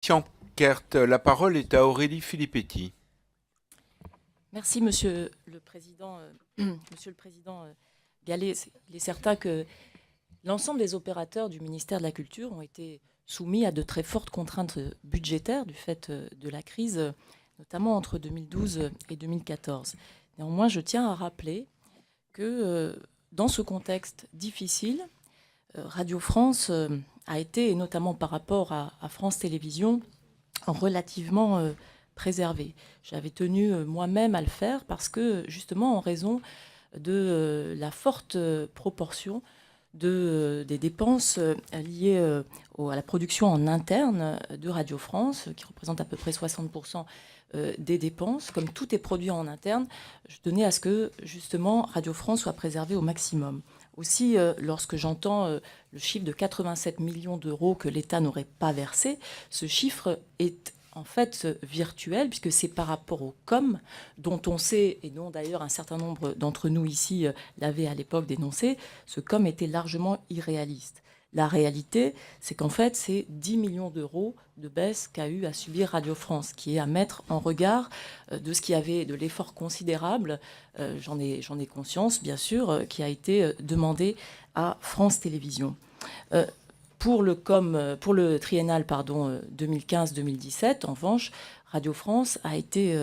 Kert, la parole est à Aurélie Filippetti. Merci, Monsieur le Président. Monsieur le Président Gallet, il est certain que l'ensemble des opérateurs du ministère de la Culture ont été soumis à de très fortes contraintes budgétaires du fait de la crise, notamment entre 2012 et 2014. Néanmoins, je tiens à rappeler que dans ce contexte difficile, Radio France a été, et notamment par rapport à France Télévisions, relativement préservé. J'avais tenu moi-même à le faire parce que, justement, en raison de la forte proportion des dépenses liées à la production en interne de Radio France, qui représente à peu près 60% des dépenses. Comme tout est produit en interne, je tenais à ce que, justement, Radio France soit préservée au maximum. Aussi, lorsque j'entends le chiffre de 87 millions d'euros que l'État n'aurait pas versé, ce chiffre est en fait virtuel, puisque c'est par rapport au COM, dont on sait, et dont d'ailleurs un certain nombre d'entre nous ici l'avaient à l'époque dénoncé, ce COM était largement irréaliste. La réalité, c'est qu'en fait, c'est 10 millions d'euros de baisse qu'a eu à subir Radio France, qui est à mettre en regard de ce qui avait de l'effort considérable, j'en ai conscience, bien sûr, qui a été demandé à France Télévisions. Pour le triennal 2015-2017, en revanche, Radio France a été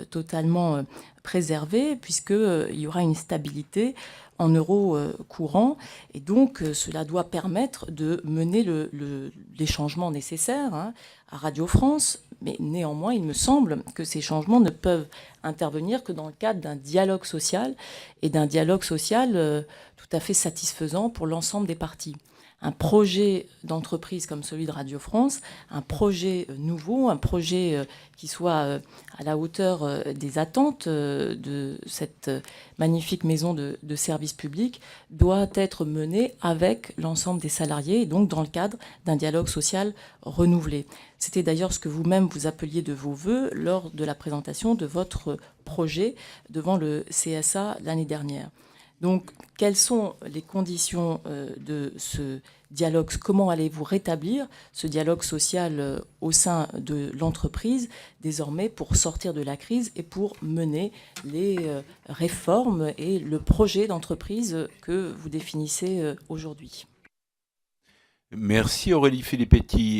totalement préservée, puisqu'il y aura une stabilité en euros courants. Et donc, cela doit permettre de mener les changements nécessaires à Radio France. Mais néanmoins, il me semble que ces changements ne peuvent intervenir que dans le cadre d'un dialogue social, et d'un dialogue social tout à fait satisfaisant pour l'ensemble des parties. Un projet d'entreprise comme celui de Radio France, un projet nouveau, un projet qui soit à la hauteur des attentes de cette magnifique maison de service public, doit être mené avec l'ensemble des salariés, et donc dans le cadre d'un dialogue social renouvelé. C'était d'ailleurs ce que vous-même vous appeliez de vos voeux lors de la présentation de votre projet devant le CSA l'année dernière. Donc, quelles sont les conditions de ce dialogue? Comment allez-vous rétablir ce dialogue social au sein de l'entreprise, désormais, pour sortir de la crise et pour mener les réformes et le projet d'entreprise que vous définissez aujourd'hui? Merci Aurélie Filippetti.